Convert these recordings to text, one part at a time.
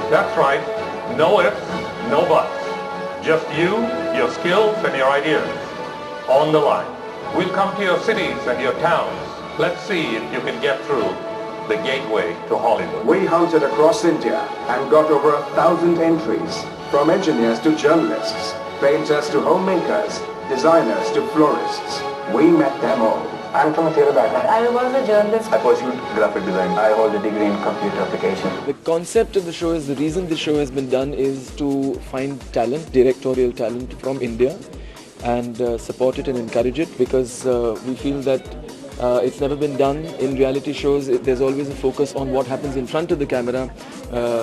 That's right. No ifs, no buts. Just you, your skills, and your ideas. On the line. We'll come to your cities and your towns. Let's see if you can get through the gateway to Hollywood. We hunted across India and got over 1,000 entries. From engineers to journalists, painters to homemakers, designers to florists. We met them all. I'm from a theatre background. I was a journalist. I pursued graphic design. I hold a degree in computer application. The concept of the show is, the reason this show has been done is to find talent, directorial talent from India, and support it and encourage it, because we feel that it's never been done in reality shows. There's always a focus on what happens in front of the camera,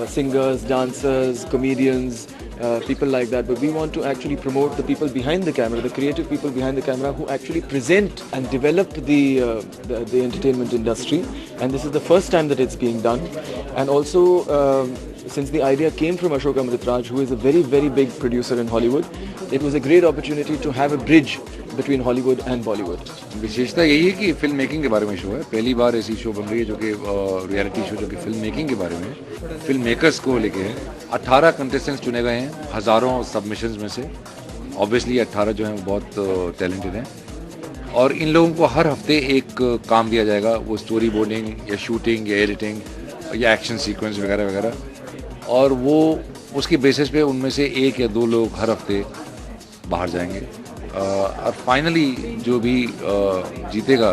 singers, dancers, comedians, people like that, but we want to actually promote the people behind the camera, the creative people behind the camera who actually present and develop the entertainment industry, and this is the first time that it's being done. And also, since the idea came from Ashok Amritraj, who is a very, very big producer in Hollywood, it was a great opportunity to have a bridge between Hollywood and Bollywood. विशेषता यही है कि film making के बारे में show है, पहली बार ऐसी शो बन रही है जो कि रियलिटी शो जो कि फिल्म मेकिंग के बारे में, फिल्म मेकर्स को लेके है। 18 कंटेस्टेंट्स चुने गए हैं हज़ारों सबमिशंस में से। ऑब्वियसली 18 जो हैं वो बहुत टैलेंटेड हैं, और इन लोगों को हर हफ्ते एक काम दिया जाएगा, वो स्टोरी बोर्डिंग या शूटिंग या एडिटिंग या एक्शन सीक्वेंस वगैरह वगैरह, और वो उसके बेसिस पे उनमें से 1 या 2 लोग हर हफ्ते बाहर जाएंगे, और फाइनली जो भी जीतेगा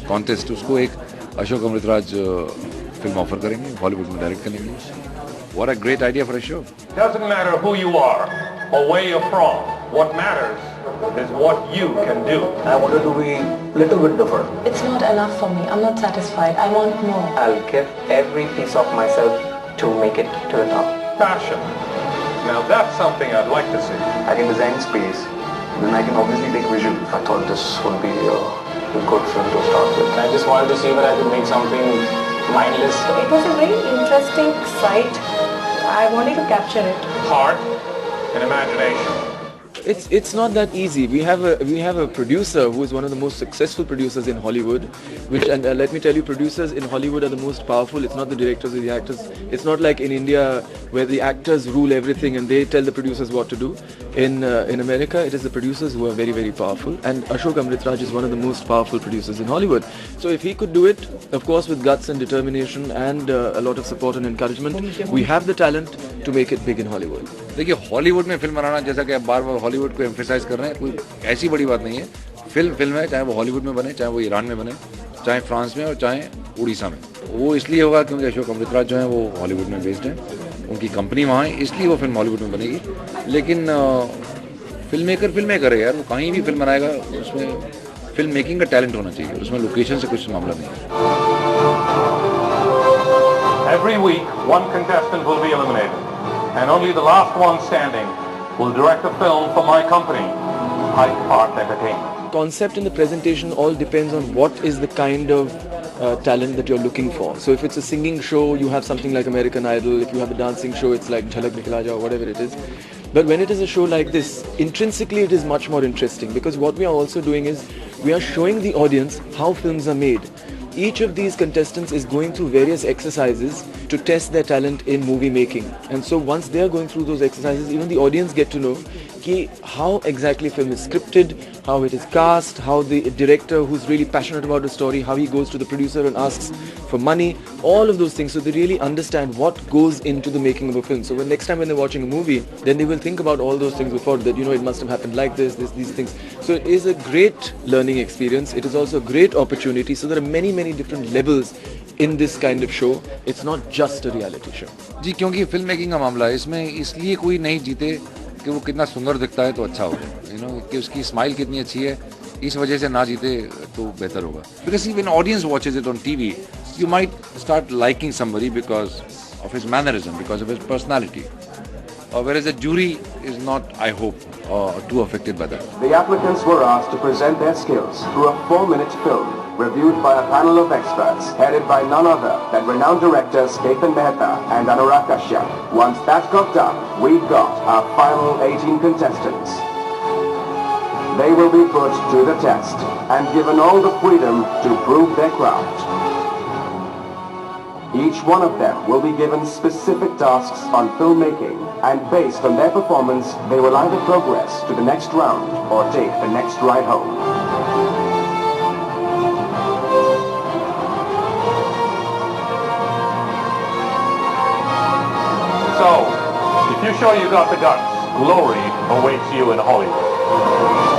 कॉन्टेस्ट उसको एक अशोक अमृतराज फिल्म ऑफर करेंगे, हॉलीवुड में डायरेक्ट करेंगे। What a great idea for a show. Doesn't matter who you are or where you're from. What matters is what you can do. I wanted to be a little bit different. It's not enough for me. I'm not satisfied. I want more. I'll give every piece of myself to make it to the top. Passion. Now that's something I'd like to see. I can design space, then I can obviously take visual. I thought this would be a good film to start with. I just wanted to see whether I could make something mindless. It was a very interesting sight. I wanted to capture it. Heart and imagination. It's not that easy. We have a producer who is one of the most successful producers in Hollywood, which, and let me tell you, producers in Hollywood are the most powerful. It's not the directors or the actors. It's not like in India where the actors rule everything and they tell the producers what to do. In America, it is the producers who are very, very powerful, and Ashok Amritraj is one of the most powerful producers in Hollywood. So if he could do it, of course with guts and determination and a lot of support and encouragement, we have the talent to make it big in Hollywood. देखिए, Hollywood में film बनाना, जैसा कि आप बार बार Hollywood को emphasise कर रहे हैं, कोई ऐसी बड़ी बात नहीं है। फिल्म है, चाहे वो हॉलीवुड में बने, चाहे वो ईरान में बने, चाहे फ्रांस में और चाहे उड़ीसा में। वो इसलिए होगा क्योंकि अशोक अमृतराज जो है वो हॉलीवुड में बेस्ड है, उनकी कंपनी वहाँ है, इसलिए वो फिल्म हॉलीवुड में बनेगी। लेकिन फिल्म मेकर है यार, वो कहीं भी फिल्म बनाएगा, उसमें फिल्म मेकिंग का टैलेंट होना चाहिए, उसमें लोकेशन से कुछ मामला नहीं है। Every week, one contestant will be eliminated, and only the last one standing will direct a film for my company, Hyde Park Entertainment. Concept and the presentation all depends on what is the kind of talent that you're looking for. So if it's a singing show, you have something like American Idol. If you have a dancing show, it's like Jhalak Nikhla Ja or whatever it is. But when it is a show like this, intrinsically it is much more interesting, because what we are also doing is we are showing the audience how films are made. Each of these contestants is going through various exercises to test their talent in movie making. And so once they are going through those exercises, even the audience get to know how exactly film is scripted, how it is cast, how the director who's really passionate about the story, how he goes to the producer and asks for money, all of those things. So they really understand what goes into the making of a film. So when next time when they're watching a movie, then they will think about all those things before, that it must have happened like this, these things. So it is a great learning experience. It is also a great opportunity. So there are many different levels in this kind of show. It's not just a reality show. जी, क्योंकि film making का मामला है, इसमें इसलिए कोई नहीं जीते कि वो कितना सुंदर दिखता है तो अच्छा होगा, कि उसकी स्माइल कितनी अच्छी है, इस वजह से ना जीते तो बेहतर होगा। Because when audience watches it on TV, you might start liking somebody because of his mannerism, because of his personality. Whereas the jury is not, I hope, too affected by that. The applicants were asked to present their skills through a 4-minute film reviewed by a panel of experts headed by none other than renowned directors Ketan Mehta and Anurag Kashyap. Once that got done, we got our final 18 contestants. They will be put to the test and given all the freedom to prove their craft. Each one of them will be given specific tasks on filmmaking, and based on their performance, they will either progress to the next round or take the next ride home. So, if you show you got the guts, glory awaits you in Hollywood.